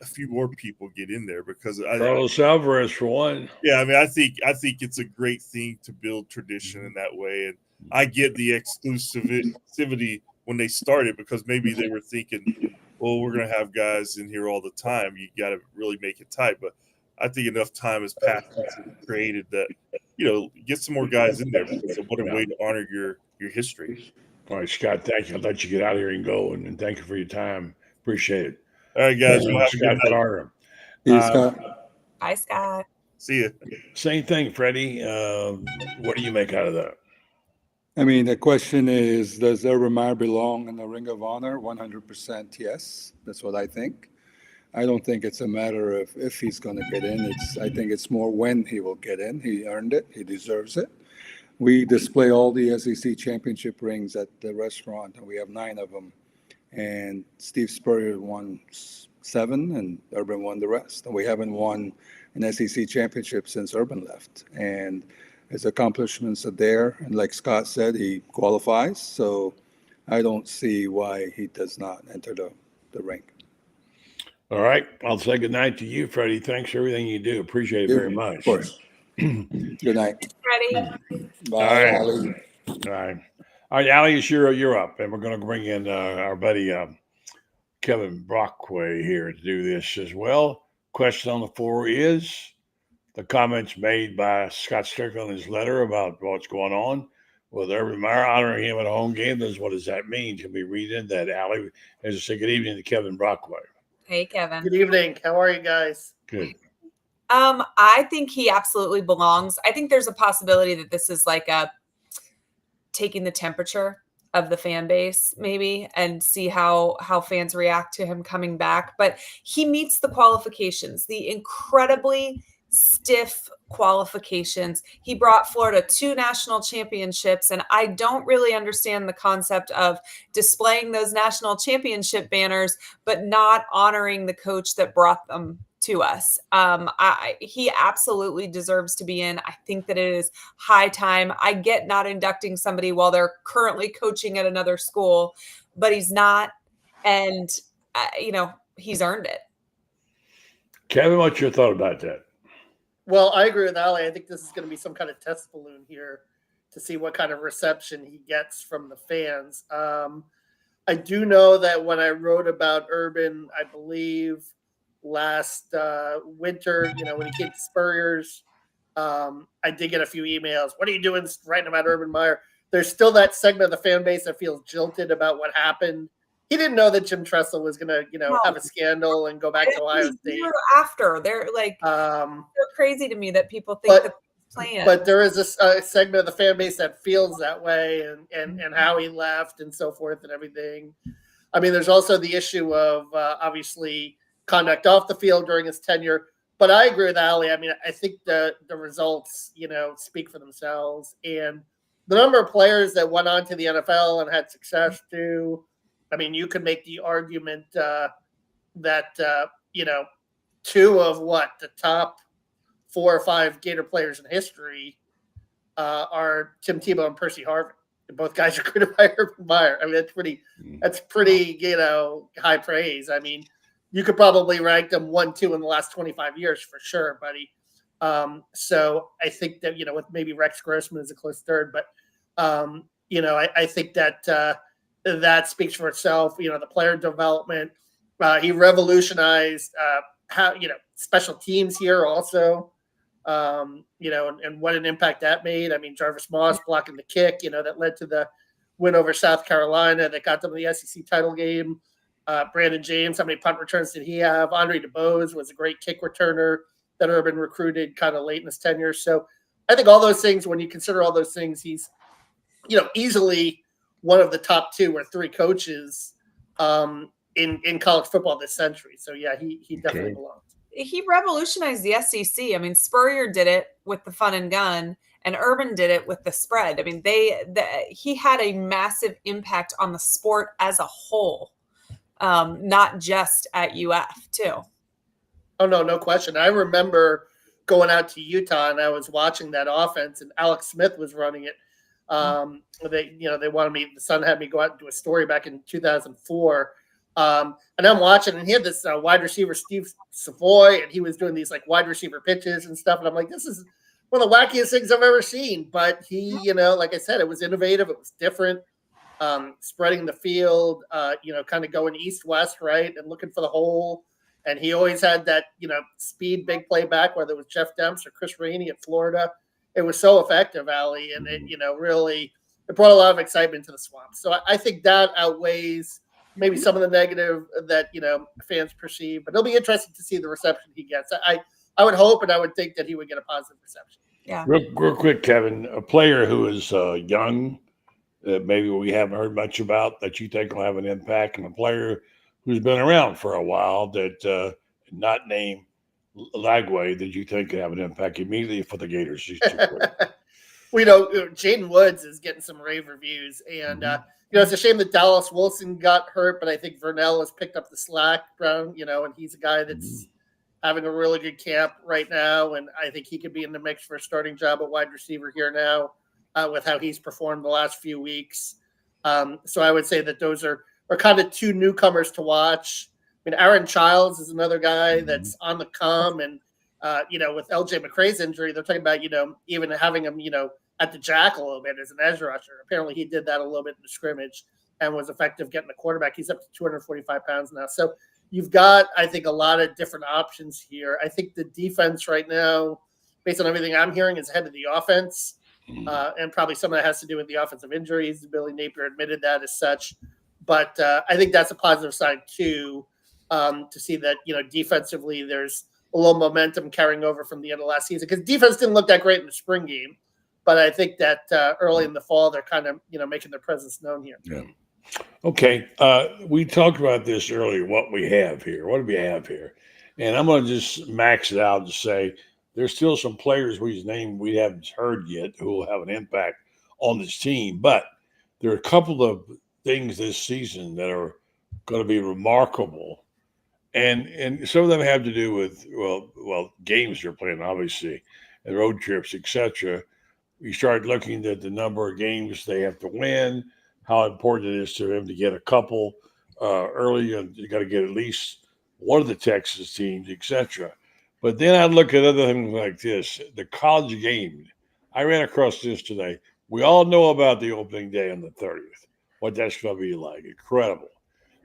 a few more people get in there because Carlos Alvarez for one. Yeah, I mean, I think it's a great thing to build tradition in that way. And I get the exclusivity when they started because maybe they were thinking, well, we're going to have guys in here all the time. You got to really make it tight. But I think enough time has passed and created that, get some more guys in there. So what a way to honor your history. All right, Scott, thank you. I'll let you get out of here and go. And thank you for your time. Appreciate it. All right, guys. We'll have Scott Carter. Scott. Bye, Scott. See you. Same thing, Freddie. What do you make out of that? I mean, the question is, does Urban Meyer belong in the Ring of Honor? 100% yes. That's what I think. I don't think it's a matter of if he's going to get in. I think it's more when he will get in. He earned it. He deserves it. We display all the SEC championship rings at the restaurant, and we have 9 of them. And Steve Spurrier won 7, and Urban won the rest. And we haven't won an SEC championship since Urban left. And his accomplishments are there. And like Scott said, he qualifies. So I don't see why he does not enter the ring. All right. I'll say good night to you, Freddie. Thanks for everything you do. Appreciate it very much. Of course. Good night. Freddie. Bye, All Ali. right. All right, Ali, you're up. And we're going to bring in our buddy Kevin Brockway here to do this as well. Question on the floor is the comments made by Scott Strickland in his letter about what's going on with Urban Meyer honoring him at a home game. What does that mean? Can we read in that, Ali? As I say, good evening to Kevin Brockway. Hey, Kevin. Good evening. How are you guys? Good. I think he absolutely belongs. I think there's a possibility that this is like a taking the temperature of the fan base maybe and see how fans react to him coming back. But he meets the qualifications, the incredibly stiff qualifications. He brought Florida 2 national championships, and I don't really understand the concept of displaying those national championship banners but not honoring the coach that brought them to us. He absolutely deserves to be in. I think that it is high time. I get not inducting somebody while they're currently coaching at another school, but he's not, and he's earned it. Kevin, what's your thought about that? Well, I agree with Ali. I think this is going to be some kind of test balloon here to see what kind of reception he gets from the fans. I do know that when I wrote about Urban, I believe last winter, when he came to Spurrier's, I did get a few emails. What are you doing writing about Urban Meyer? There's still that segment of the fan base that feels jilted about what happened. He didn't know that Jim Tressel was going to, have a scandal and go back to Ohio State. After they're like, they're crazy to me that people think that plan. But there is a segment of the fan base that feels that way and how he left and so forth and everything. I mean, there's also the issue of obviously conduct off the field during his tenure. But I agree with Ali. I mean, I think the results, speak for themselves. And the number of players that went on to the NFL and had success too. I mean, you could make the argument that, 2 of the top 4 or 5 Gator players in history are Tim Tebow and Percy Harvin. And both guys are created by Urban Meyer. I mean, that's pretty, high praise. I mean, you could probably rank them 1, 2 in the last 25 years for sure, buddy. So I think that, with maybe Rex Grossman is a close third, but, I think that that speaks for itself. The player development, he revolutionized how, special teams here also, and what an impact that made. I mean, Jarvis Moss blocking the kick, that led to the win over South Carolina that got them the SEC title game. Brandon James, how many punt returns did he have? Andre DeBose was a great kick returner that Urban recruited kind of late in his tenure. So I think all those things, when you consider all those things, he's, easily one of the top 2 or 3 coaches in college football this century. So, yeah, he definitely belongs. He revolutionized the SEC. I mean, Spurrier did it with the fun and gun, and Urban did it with the spread. I mean, he had a massive impact on the sport as a whole, not just at UF, too. Oh, no question. I remember going out to Utah, and I was watching that offense, and Alex Smith was running it. They wanted me. The Sun had me go out and do a story back in 2004, and I'm watching, and he had this wide receiver Steve Savoy, and he was doing these like wide receiver pitches and stuff, and I'm like, this is one of the wackiest things I've ever seen. But he, like I said, it was innovative, it was different, spreading the field, kind of going east-west, right, and looking for the hole. And he always had that, speed, big play back, whether it was Jeff Demps or Chris Rainey at Florida. It was so effective, Ali, and it, really it brought a lot of excitement to the Swamp. So I think that outweighs maybe some of the negative that fans perceive. But it'll be interesting to see the reception he gets. I would hope and I would think that he would get a positive reception. Yeah. Real quick, Kevin, a player who is young that maybe we haven't heard much about that you think will have an impact, and a player who's been around for a while that not named Lagway that you think could have an impact immediately for the Gators. We know Jaden Woods is getting some rave reviews, and it's a shame that Dallas Wilson got hurt, but I think Vernell has picked up the slack, Brown, and he's a guy that's having a really good camp right now. And I think he could be in the mix for a starting job at wide receiver here now with how he's performed the last few weeks. So I would say that those are kind of two newcomers to watch. I mean, Aaron Childs is another guy that's on the come. And, with LJ McCray's injury, they're talking about, even having him, at the jack a little bit as an edge rusher. Apparently he did that a little bit in the scrimmage and was effective getting the quarterback. He's up to 245 pounds now. So you've got, I think, a lot of different options here. I think the defense right now, based on everything I'm hearing, is ahead of the offense. And probably some of that has to do with the offensive injuries. Billy Napier admitted that as such. But I think that's a positive sign too, to see that, defensively there's a little momentum carrying over from the end of last season. Because defense didn't look that great in the spring game. But I think that early in the fall, they're kind of, making their presence known here. Yeah. Okay. We talked about this earlier, what we have here. What do we have here? And I'm going to just max it out to say there's still some players whose name we haven't heard yet who will have an impact on this team. But there are a couple of things this season that are going to be remarkable. And some of them have to do with, well, games they're playing, obviously, and road trips, etc. We start looking at the number of games they have to win, how important it is to them to get a couple early, and you got to get at least one of the Texas teams, etc. But then I look at other things like this, the college game. I ran across this today. We all know about the opening day on the 30th, what that's going to be like. Incredible.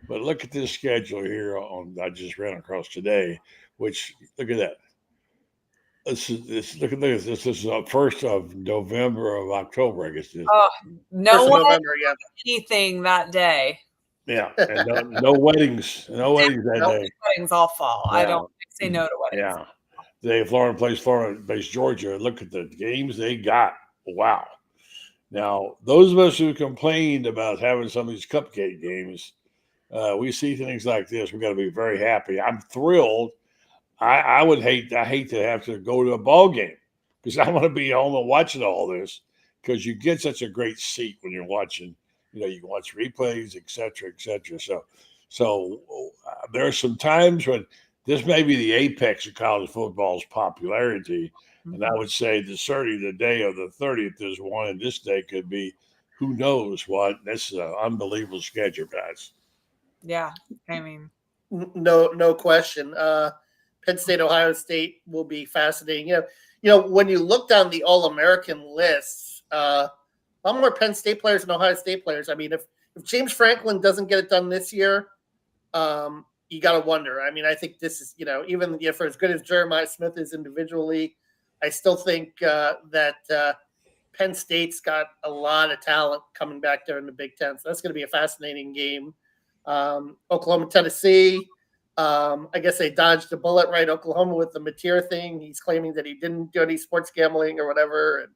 But look at this schedule here I just ran across today, which, look at that. Look at this. This is the 1st of November of October, I guess. Oh, no one November, anything that day. Yeah, and no weddings. No weddings that day. Weddings all fall. Yeah. I don't say no to weddings. Yeah. Today, Florida plays Georgia. Look at the games they got. Wow. Now, those of us who complained about having some of these cupcake games, we see things like this. We've got to be very happy. I'm thrilled. I hate to have to go to a ball game because I want to be home and watching all this because you get such a great seat when you're watching. You can watch replays, et cetera, et cetera. So there are some times when this may be the apex of college football's popularity. And I would say that certainly the day of the 30th is one, and this day could be who knows what. This is an unbelievable schedule, guys. Yeah, I mean. No question. Penn State, Ohio State will be fascinating. When you look down the All-American lists, a lot more Penn State players than Ohio State players. I mean, if James Franklin doesn't get it done this year, you got to wonder. I mean, I think this is, even for as good as Jeremiah Smith is individually, I still think that Penn State's got a lot of talent coming back there in the Big Ten. So that's going to be a fascinating game. Oklahoma, Tennessee. I guess they dodged a bullet, right? Oklahoma with the Mateer thing. He's claiming that he didn't do any sports gambling or whatever. And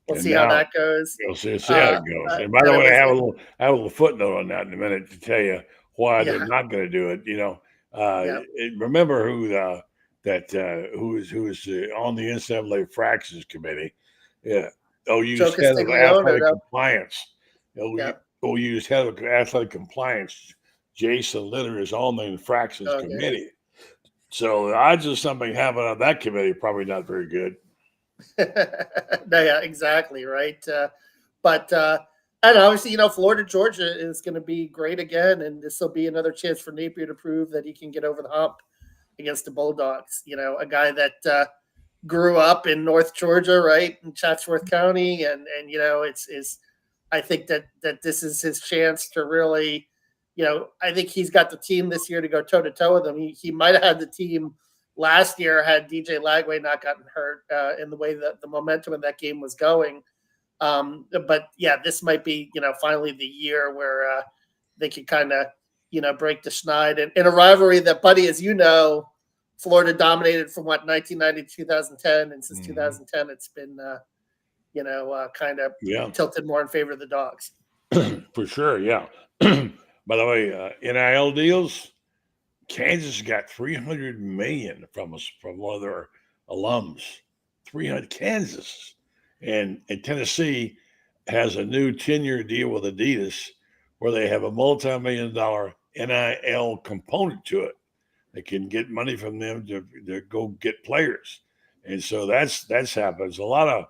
we'll see how that goes. We'll see how it goes. And by the way, I have a little footnote on that in a minute to tell you why they're not going to do it. Remember who is on the NCAA fractions committee? Yeah, OU's head of athletic compliance. OU's head of athletic compliance. Jason Litter is on the infractions committee. So the odds of something happening on that committee are probably not very good. Yeah, exactly, right. But and obviously, Florida, Georgia is going to be great again, and this will be another chance for Napier to prove that he can get over the hump against the Bulldogs. A guy that grew up in North Georgia, right, in Chatsworth County, and it's I think that this is his chance to really. I think he's got the team this year to go toe-to-toe with them. He might have had the team last year had DJ Lagway not gotten hurt in the way that the momentum in that game was going. But, yeah, this might be, finally the year where they can kind of, break the schneid. And in a rivalry that, Buddy, as you know, Florida dominated from, 1990 to 2010. And since 2010, it's been, kind of tilted more in favor of the Dogs. For sure, yeah. By the way, NIL deals, Kansas got $300 million from one of their alums. Kansas, and Tennessee has a new 10-year deal with Adidas, where they have a multi-million-dollar NIL component to it. They can get money from them to go get players. And so that's happens. A lot of,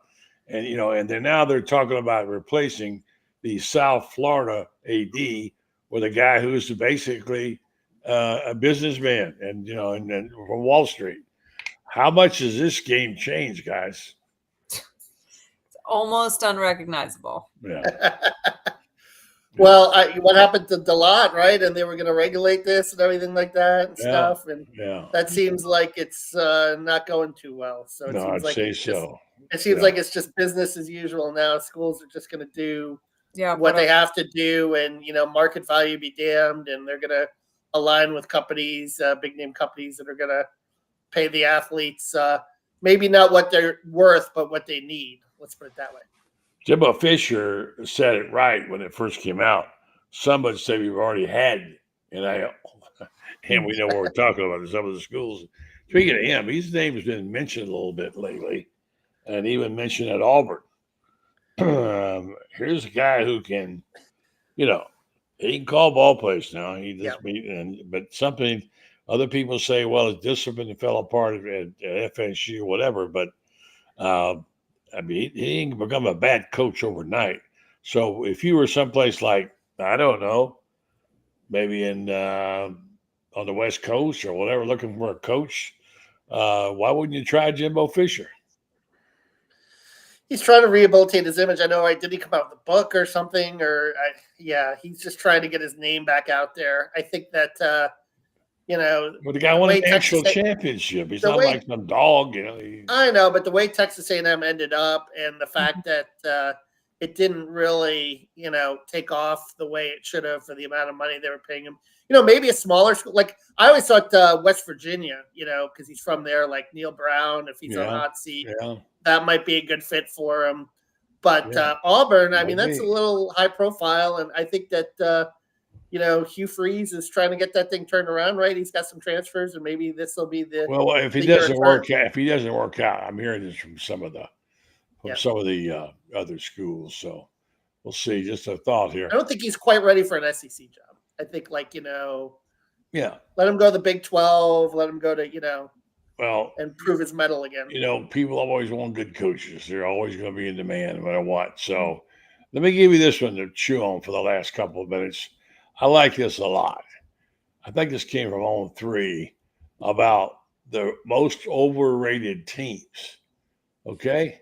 and and they're talking about replacing the South Florida AD with a guy who's basically a businessman and from Wall Street. How much has this game changed, guys? It's almost unrecognizable. Yeah. Well, what happened to DeLotte, right? And they were going to regulate this and everything like that and stuff. And that seems like it's not going too well. So it seems like it seems like it's just business as usual now. Schools are just going to do what they have to do, and market value be damned, and they're going to align with companies, big name companies that are going to pay the athletes maybe not what they're worth, but what they need. Let's put it that way. Jimbo Fisher said it right when it first came out. Some would say we've already had NIL, and we know what we're talking about in some of the schools. Speaking of him, his name has been mentioned a little bit lately, and even mentioned at Auburn. Here's a guy who can, he can call ball plays now. He just but something other people say, well, his discipline fell apart at FSU or whatever, but he ain't become a bad coach overnight. So if you were someplace like, I don't know, maybe in on the West Coast or whatever, looking for a coach, why wouldn't you try Jimbo Fisher? He's trying to rehabilitate his image. I know. Did he come out with a book or something? He's just trying to get his name back out there. I think that well, the guy won a national championship. He's not like some dog, I know, but the way Texas A&M ended up, and the fact that it didn't really, take off the way it should have for the amount of money they were paying him. Maybe a smaller school. Like I always thought West Virginia, because he's from there, like Neil Brown, if he's on hot seat, that might be a good fit for him. But Auburn, I mean, that's a little high profile, and I think that Hugh Freeze is trying to get that thing turned around, right? He's got some transfers, and maybe this will be the. Well, if he doesn't work out, I'm hearing this from some of the other schools. So we'll see. Just a thought here. I don't think he's quite ready for an SEC job. I think, let him go to the Big 12. Let him go to and prove his mettle again. People always want good coaches. They're always going to be in demand, no matter what. So let me give you this one to chew on for the last couple of minutes. I like this a lot. I think this came from On 3 about the most overrated teams. Okay?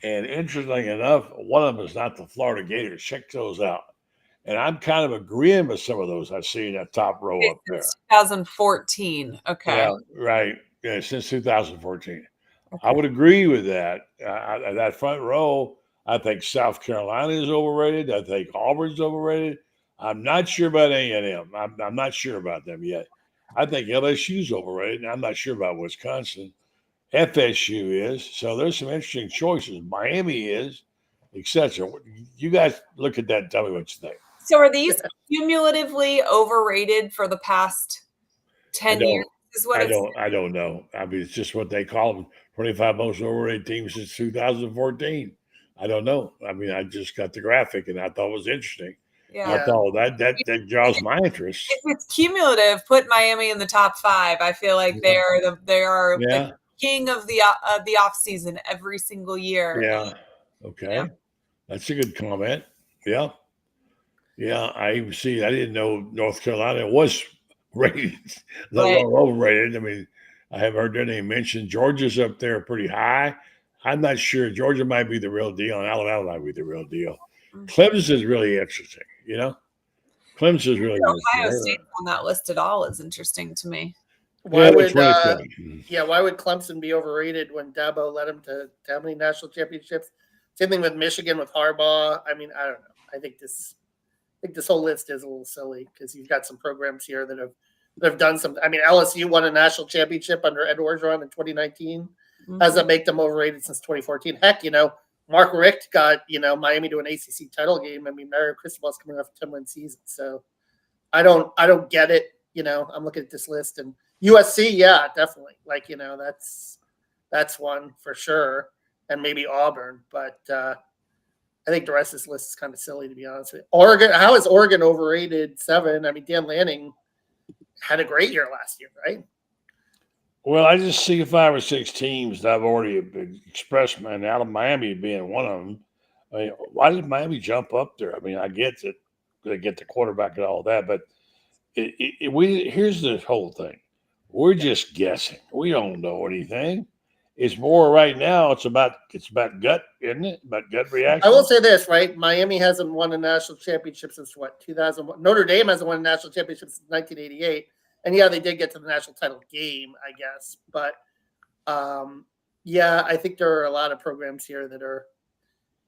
And interestingly enough, one of them is not the Florida Gators. Check those out. And I'm kind of agreeing with some of those I see in that top row up there. 2014. Okay. Yeah, right. Yeah, since 2014. Okay. I would agree with that. That front row, I think South Carolina is overrated. I think Auburn's overrated. I'm not sure about A&M. I'm not sure about them yet. I think LSU's overrated, and I'm not sure about Wisconsin. FSU is. So there's some interesting choices. Miami is, etc. You guys look at that and tell me what you think. So are these cumulatively overrated for the past 10 years? I don't know. I mean, it's just what they call them. 25 most overrated teams since 2014. I don't know. I mean, I just got the graphic, and I thought it was interesting. Yeah. I thought that draws my interest. If it's cumulative, put Miami in the top 5. I feel like they are the king of the off season every single year. Yeah. Okay. Yeah. That's a good comment. Yeah. Yeah. I even see. I didn't know North Carolina was rated, overrated. I mean, I haven't heard their name mentioned. Georgia's up there pretty high. I'm not sure. Georgia might be the real deal, and Alabama might be the real deal. Clemson is really interesting, Clemson is really Ohio State on that list at all is interesting to me. Why would Clemson be overrated when Dabo led him to how many national championships? Same thing with Michigan with Harbaugh. I mean, I don't know. I think this whole list is a little silly because you've got some programs here that have done some. I mean, LSU won a national championship under Ed Orgeron in 2019. Mm-hmm. How does that make them overrated since 2014? Heck, Mark Richt got, Miami to an ACC title game. I mean, Mario Cristobal's coming off a 10-win season. So I don't get it. I'm looking at this list, and USC, yeah, definitely. That's one for sure. And maybe Auburn. But I think the rest of this list is kind of silly, to be honest with you. Oregon, how is Oregon overrated 7? I mean, Dan Lanning had a great year last year, right? Well, I just see 5 or 6 teams that I've already expressed, man, out of Miami being one of them. I mean, why did Miami jump up there? I mean, I get that they get the quarterback and all that, but here's the whole thing. We're just guessing. We don't know anything. It's more right now. It's about gut, isn't it? About gut reaction. I will say this, right? Miami hasn't won a national championship since what, 2001? Notre Dame hasn't won a national championship since 1988. And yeah, they did get to the national title game, I guess. But yeah, I think there are a lot of programs here that are.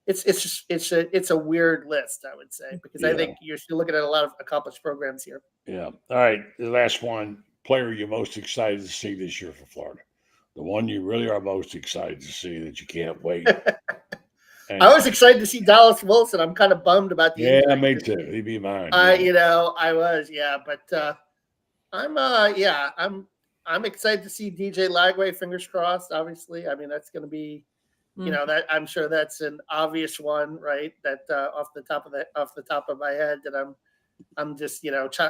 It's a weird list, I would say, because I think you're still looking at a lot of accomplished programs here. Yeah. All right. The last one, player you're most excited to see this year for Florida. The one you really are most excited to see that you can't wait. I was excited to see Dallas Wilson. I'm kind of bummed about the injury. Me too. He'd be mine. I was, but I'm excited to see DJ Lagway. Fingers crossed. Obviously, I mean that's going to be, that I'm sure that's an obvious one, right? That off the top of my head, that I'm just,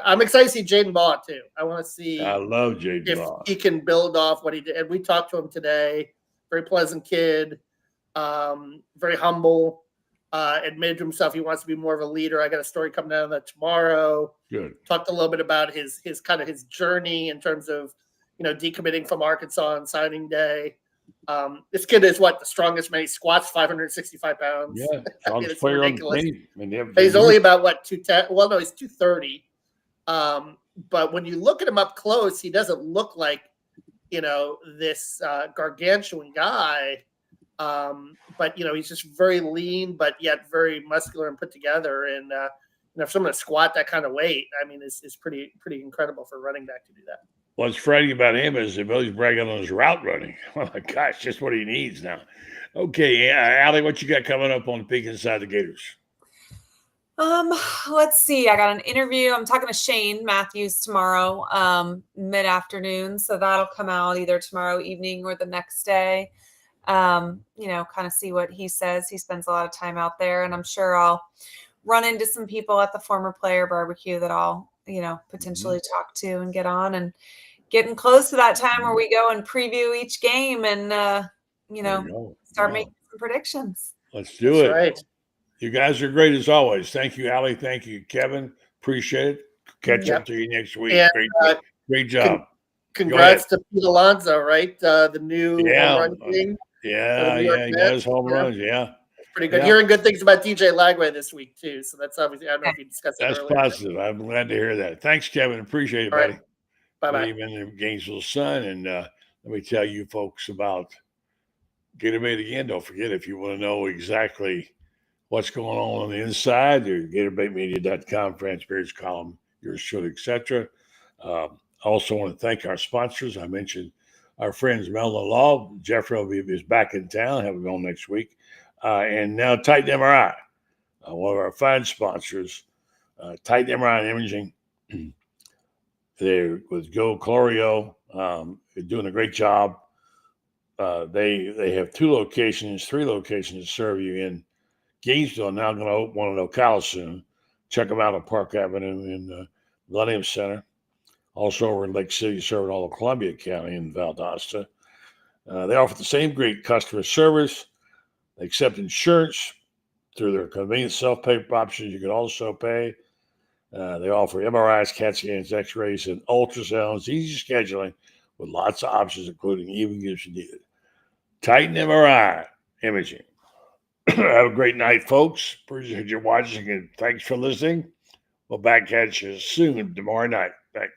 I'm excited to see Jaden Baugh too. I want to see. I love Jaden Baugh. If he can build off what he did. And we talked to him today. Very pleasant kid, very humble. Admitted to himself he wants to be more of a leader. I got a story coming out of that tomorrow. Good. Talked a little bit about his kind of his journey in terms of, decommitting from Arkansas on signing day. This kid is the strongest man. He squats 565 pounds. Yeah, it's ridiculous. On he's only about 210. Well, no, he's 230. But when you look at him up close, he doesn't look like this gargantuan guy. But he's just very lean, but yet very muscular and put together. And for someone to squat that kind of weight, I mean, is pretty incredible for a running back to do that. What's frightening about him is the ability to brag on his route running. Oh my gosh, just what he needs now. Okay, Allie, what you got coming up on the Peak Inside the Gators? Let's see. I got an interview. I'm talking to Shane Matthews tomorrow, mid-afternoon. So that'll come out either tomorrow evening or the next day. Kind of see what he says. He spends a lot of time out there, and I'm sure I'll run into some people at the former player barbecue that I'll, potentially talk to and get on, and getting close to that time where we go and preview each game and, start making some predictions. Let's do it. Right. You guys are great as always. Thank you, Allie. Thank you, Kevin. Appreciate it. Catch up to you next week. And, great job. Congrats to Pete Alonso, right? The new home run king. Yeah, he does home runs. Yeah. Pretty good. Hearing good things about DJ Lagway this week too. So that's obviously, I don't know if you discussed that earlier. That's positive. I'm glad to hear that. Thanks, Kevin. Appreciate it, buddy. Right. Bye-bye. Even in Gainesville Sun. And let me tell you folks about Gatorbait again. Don't forget, if you want to know exactly what's going on the inside, there's GatorbaitMedia.com, France Bears column, yours truly, etc. I also want to thank our sponsors. I mentioned our friends Melvin Law. Jeffrey is back in town. Have him on next week. And now Titan MRI, one of our fine sponsors, Titan MRI and Imaging. They're with Joe Clorio. They're doing a great job. They have 3 locations to serve you in Gainesville. Now going to open one in Ocala soon. Check them out on Park Avenue in the Millennium Center. Also over in Lake City, serving all of Columbia County in Valdosta. They offer the same great customer service. They accept insurance through their convenient self-pay options. You can also pay. They offer MRIs, CAT scans, X-rays, and ultrasounds. Easy scheduling with lots of options, including even if you need it. Titan MRI Imaging. Have a great night, folks. Appreciate you watching, and thanks for listening. We'll back at you soon tomorrow night. Thanks.